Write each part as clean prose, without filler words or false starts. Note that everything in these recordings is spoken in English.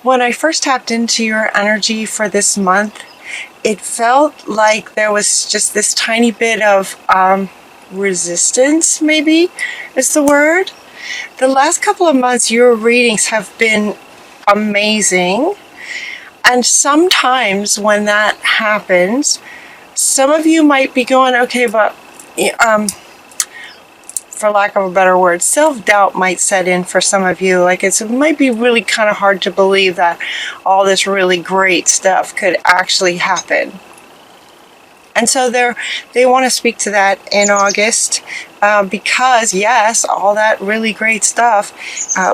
When I first tapped into your energy for this month, it felt like there was just this tiny bit of resistance, maybe is the word. The last couple of months, your readings have been amazing. And sometimes when that happens, some of you might be going, okay, but for lack of a better word, self-doubt might set in for some of you. Like it might be really kind of hard to believe that all this really great stuff could actually happen. And so they want to speak to that in August because, yes, all that really great stuff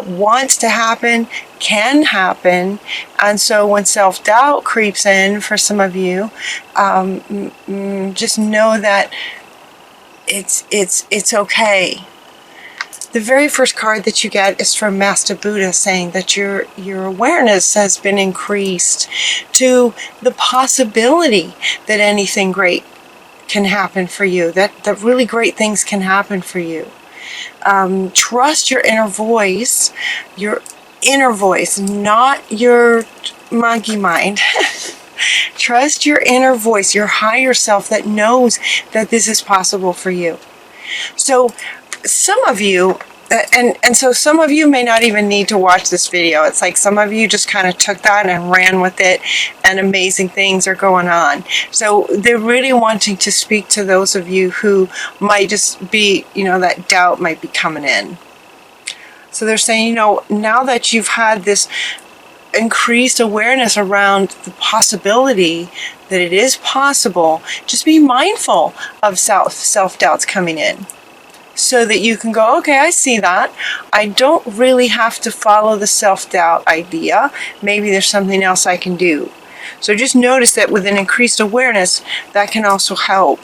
wants to happen, can happen. And so when self-doubt creeps in for some of you, just know that it's okay. The very first card that you get is from Master Buddha, saying that your awareness has been increased to the possibility that anything great can happen for you, that really great things can happen for you. Trust your inner voice, not your monkey mind. Trust your inner voice, your higher self that knows that this is possible for you. So some of you, and so some of you may not even need to watch this video. It's like some of you just kind of took that and ran with it, and amazing things are going on. So they're really wanting to speak to those of you who might just be, that doubt might be coming in. So they're saying, now that you've had this increased awareness around the possibility that it is possible, just be mindful of self-doubts coming in so that you can go, okay, I see that. I don't really have to follow the self-doubt idea. Maybe there's something else I can do. So just notice that with an increased awareness, that can also help.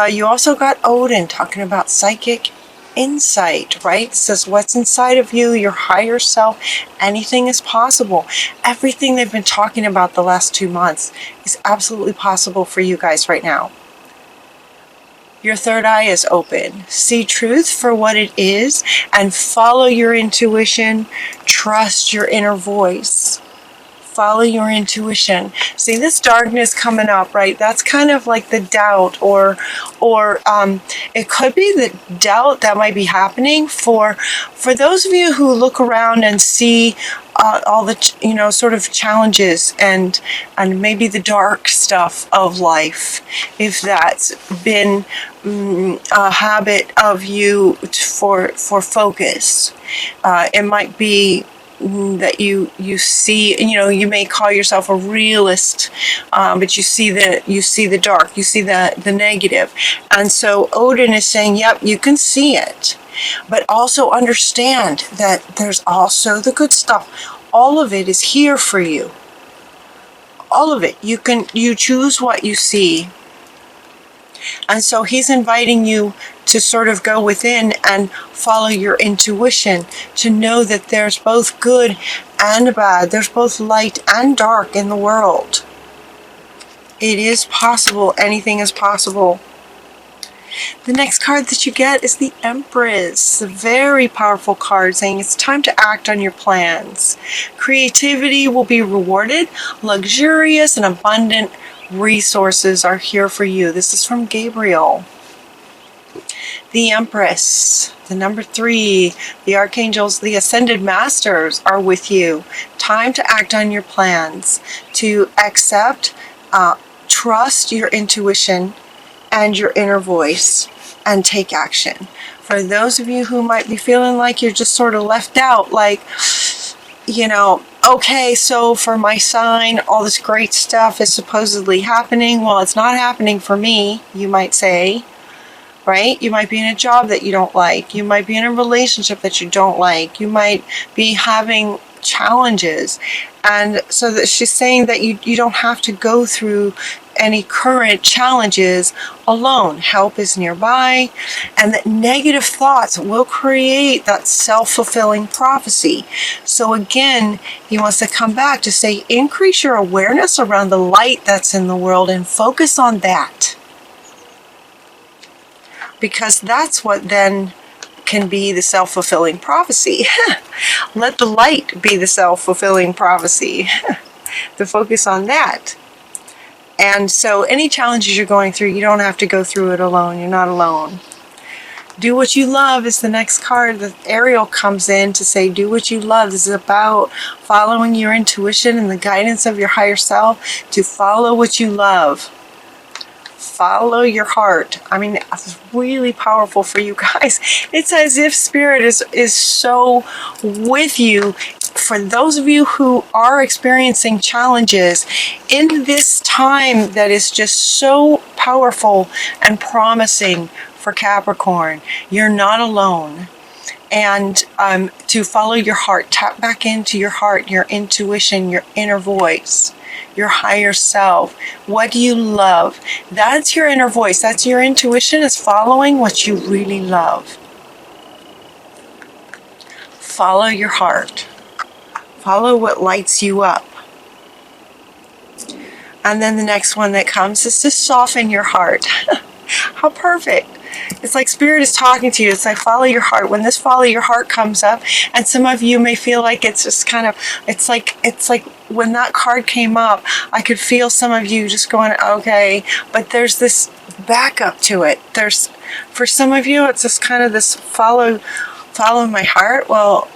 You also got Odin talking about psychic insight, right? It says what's inside of you, your higher self, anything is possible. Everything they've been talking about the last 2 months is absolutely possible for you guys right now. Your third eye is open. See truth for what it is and follow your intuition. Trust your inner voice. Follow your intuition. See this darkness coming up, right? That's kind of like the doubt, or it could be the doubt that might be happening for those of you who look around and see all the sort of challenges and maybe the dark stuff of life. If that's been a habit of you for focus, it might be that you see, you may call yourself a realist, but you see the dark, you see the negative. And so Odin is saying, yep, you can see it, but also understand that there's also the good stuff. All of it is here for you. All of it. You choose what you see. And so he's inviting you to sort of go within and follow your intuition, to know that there's both good and bad. There's both light and dark in the world. It is possible. Anything is possible. The next card that you get is the Empress, a very powerful card saying it's time to act on your plans. Creativity will be rewarded. Luxurious and abundant resources are here for you. This is from Gabriel. The Empress, the number 3, the Archangels, the Ascended Masters are with you. Time to act on your plans, to accept, trust your intuition and your inner voice, and take action. For those of you who might be feeling like you're just sort of left out, like, okay, so for my sign, all this great stuff is supposedly happening. Well, it's not happening for me, you might say, right? You might be in a job that you don't like. You might be in a relationship that you don't like. You might be having challenges. And so that she's saying that you don't have to go through any current challenges alone. Help is nearby, and that negative thoughts will create that self-fulfilling prophecy. So again, he wants to come back to say, increase your awareness around the light that's in the world and focus on that. Because that's what then can be the self-fulfilling prophecy. Let the light be the self-fulfilling prophecy. To focus on that. And so any challenges you're going through, you don't have to go through it alone. You're not alone. Do what you love is the next card. The Ariel comes in to say, do what you love. This is about following your intuition and the guidance of your higher self to follow what you love. Follow your heart. I mean, it's really powerful for you guys. It's as if Spirit is so with you. For those of you who are experiencing challenges in this time that is just so powerful and promising for Capricorn, you're not alone. And to follow your heart, tap back into your heart, your intuition, your inner voice, your higher self. What do you love? That's your inner voice. That's your intuition, is following what you really love. Follow your heart. Follow what lights you up. And then the next one that comes is to soften your heart. How perfect. It's like Spirit is talking to you. It's like follow your heart. When this follow your heart comes up, and some of you may feel like it's just kind of, it's like when that card came up, I could feel some of you just going, okay, but there's this backup to it. For some of you, it's just kind of this follow my heart. Well,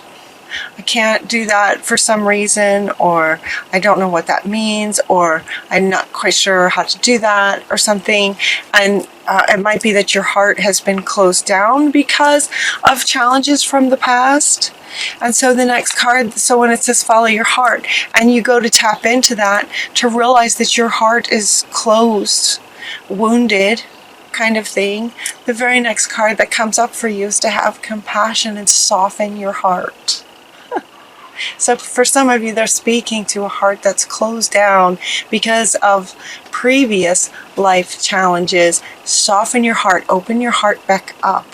I can't do that for some reason, or I don't know what that means, or I'm not quite sure how to do that, or something. And it might be that your heart has been closed down because of challenges from the past. And so the next card, so when it says follow your heart, and you go to tap into that, to realize that your heart is closed, wounded, kind of thing, the very next card that comes up for you is to have compassion and soften your heart. So for some of you, they're speaking to a heart that's closed down because of previous life challenges. Soften your heart. Open your heart back up.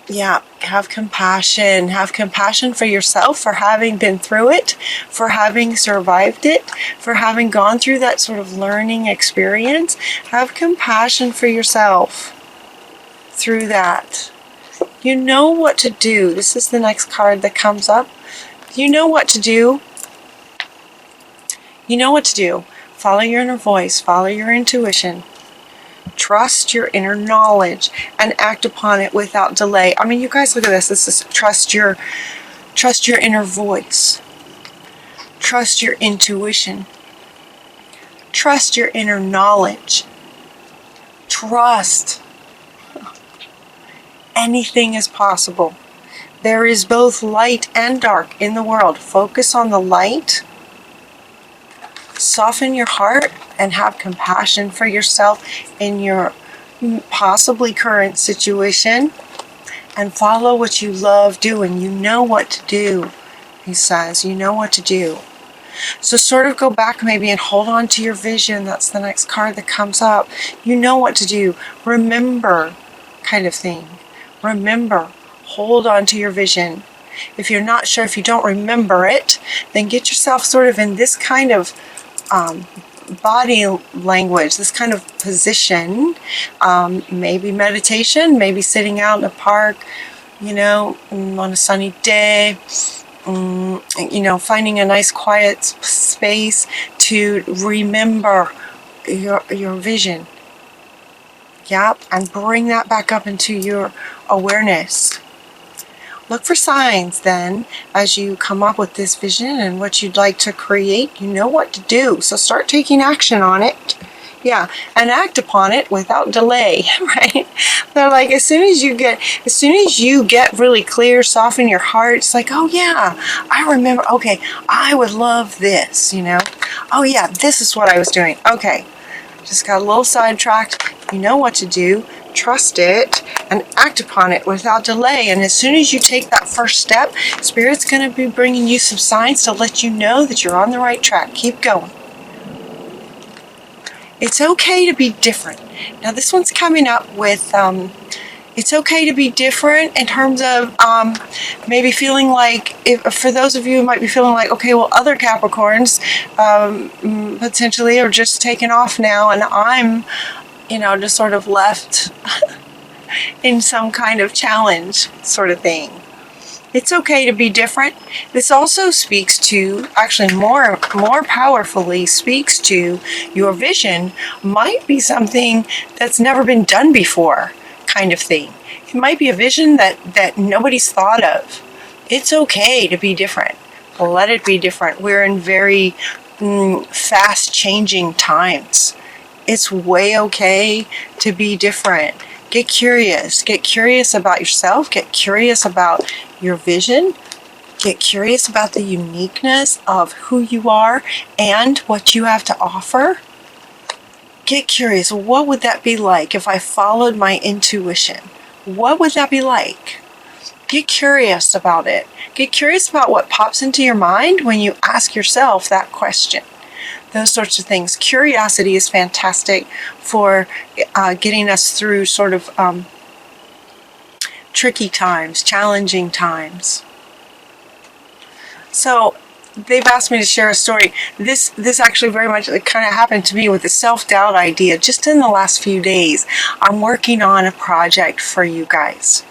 Yeah, have compassion. Have compassion for yourself, for having been through it, for having survived it, for having gone through that sort of learning experience. Have compassion for yourself through that. You know what to do. This is the next card that comes up. You know what to do. You know what to do. Follow your inner voice. Follow your intuition. Trust your inner knowledge and act upon it without delay. I mean, you guys, look at this. This is trust your inner voice. Trust your intuition. Trust your inner knowledge. Trust. Anything is possible. There is both light and dark in the world. Focus on the light. Soften your heart and have compassion for yourself in your possibly current situation. And follow what you love doing. You know what to do, he says. You know what to do. So sort of go back maybe and hold on to your vision. That's the next card that comes up. You know what to do. Remember, kind of thing. Remember, hold on to your vision. If you're not sure, if you don't remember it, then get yourself sort of in this kind of body language, this kind of position, maybe meditation, maybe sitting out in a park, on a sunny day, finding a nice quiet space to remember your vision. Yep, and bring that back up into your awareness. Look for signs then as you come up with this vision and what you'd like to create. You know what to do, so start taking action on it. Yeah, and act upon it without delay, right? They're like, as soon as you get really clear, soften your heart. It's like, oh yeah, I remember. Okay, I would love this. Oh yeah, this is what I was doing. Okay. Just got a little sidetracked. You know what to do. Trust it and act upon it without delay. And as soon as you take that first step, Spirit's going to be bringing you some signs to let you know that you're on the right track. Keep going. It's okay to be different. Now this one's coming up with it's okay to be different in terms of maybe feeling like, for those of you who might be feeling like, okay, well, other Capricorns potentially are just taking off now, and just sort of left in some kind of challenge sort of thing. It's okay to be different. This also speaks to, actually more powerfully speaks to, your vision might be something that's never been done before, kind of thing. It might be a vision that nobody's thought of. It's okay to be different. Let it be different. We're in very fast changing times. It's way okay to be different. Get curious. Get curious about yourself. Get curious about your vision. Get curious about the uniqueness of who you are and what you have to offer. Get curious. What would that be like if I followed my intuition? What would that be like? Get curious about it. Get curious about what pops into your mind when you ask yourself that question. Those sorts of things. Curiosity is fantastic for getting us through sort of tricky times, challenging times. So they've asked me to share a story. This actually very much kind of happened to me with the self-doubt idea just in the last few days. I'm working on a project for you guys.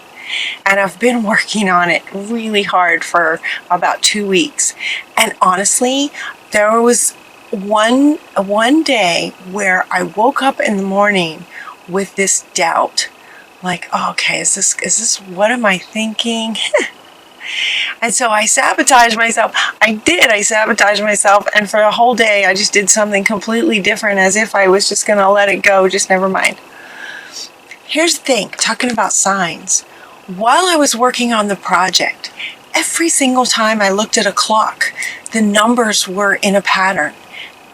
And I've been working on it really hard for about 2 weeks. And honestly, there was one day where I woke up in the morning with this doubt, like, oh, okay, is this what am I thinking? And so I sabotaged myself. I sabotaged myself, and for a whole day I just did something completely different, as if I was just gonna let it go, just never mind. Here's the thing, talking about signs. While I was working on the project, every single time I looked at a clock, the numbers were in a pattern.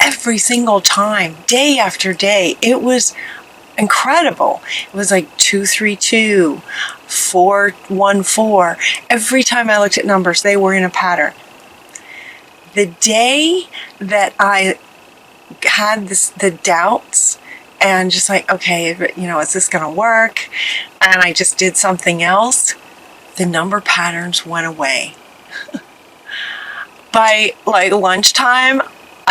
Every single time, day after day. It was incredible. It was like 232, 414. Every time I looked at numbers, they were in a pattern. The day that I had the doubts and just like, okay, is this going to work? And I just did something else. The number patterns went away. By like lunchtime,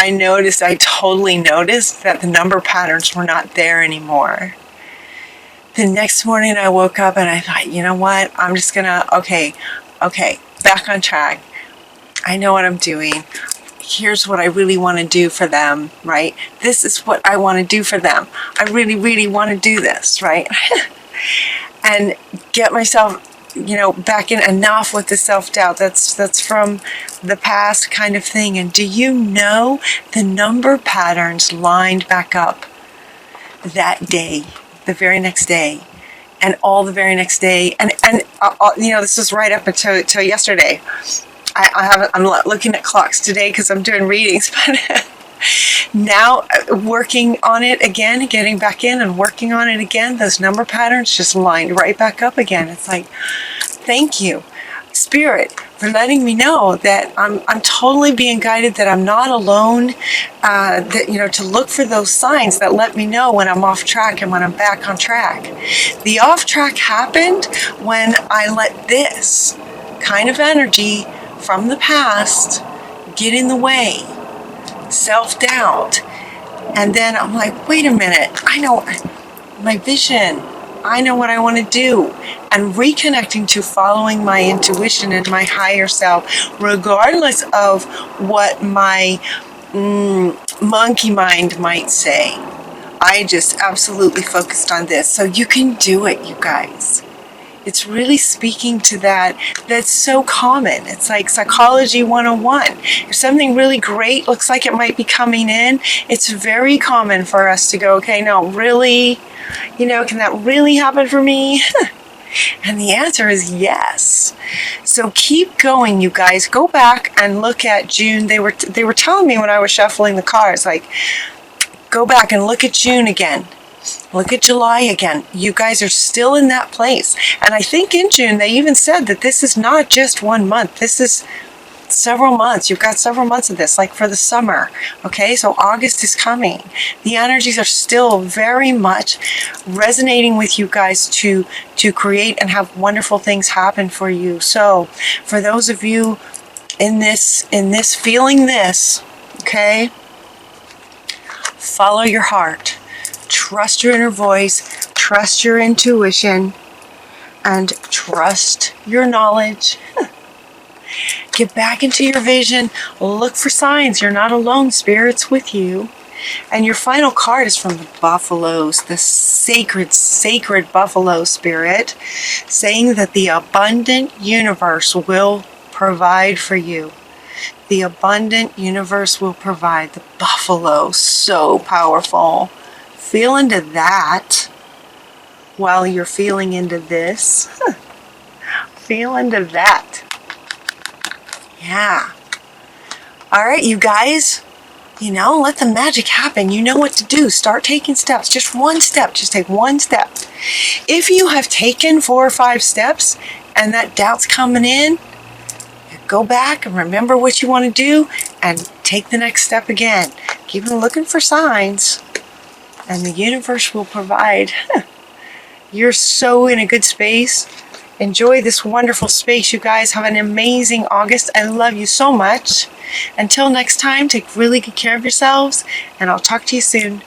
I totally noticed that the number patterns were not there anymore. The next morning I woke up and I thought, you know what? I'm just gonna, okay, back on track. I know what I'm doing. Here's what I really want to do for them, right? This is what I want to do for them. I really, really want to do this, right? And get myself, back in, enough with the self-doubt. That's from the past kind of thing. And do you know the number patterns lined back up that day, the very next day, and all the very next day, and this is right up until yesterday. I'm looking at clocks today because I'm doing readings, but now working on it again, getting back in and working on it again, those number patterns just lined right back up again. It's like, thank you, Spirit, for letting me know that I'm totally being guided, that I'm not alone, to look for those signs that let me know when I'm off track and when I'm back on track. The off track happened when I let this kind of energy from the past get in the way. Self-doubt. And then I'm like, wait a minute, I know my vision, I know what I want to do, and reconnecting to following my intuition and my higher self, regardless of what my monkey mind might say. I just absolutely focused on this. So you can do it, you guys. It's really speaking to that. That's so common. It's like psychology 101. If something really great looks like it might be coming in, it's very common for us to go, okay, no, really? Can that really happen for me? And the answer is yes. So keep going, you guys. Go back and look at June. They were telling me when I was shuffling the cards, like, go back and look at June again. Look at July again. You guys are still in that place. And I think in June, they even said that this is not just 1 month. This is several months. You've got several months of this, like for the summer. Okay, so August is coming. The energies are still very much resonating with you guys to create and have wonderful things happen for you. So for those of you in this feeling this, okay, follow your heart. trust your inner voice, trust your intuition, and trust your knowledge. Get back into your vision. Look for signs. You're not alone. Spirit's with you. And your final card is from the buffaloes, the sacred, sacred buffalo spirit, saying that the abundant universe will provide for you. The abundant universe will provide. The buffalo, so powerful. Feel into that while you're feeling into this. Feel into that. Yeah. All right, you guys. Let the magic happen. You know what to do. Start taking steps. Just one step. Just take one step. If you have taken 4 or 5 steps and that doubt's coming in, go back and remember what you want to do and take the next step again. Keep looking for signs and the universe will provide. You're so in a good space. Enjoy this wonderful space, you guys. Have an amazing August. I love you so much. Until next time, take really good care of yourselves, and I'll talk to you soon.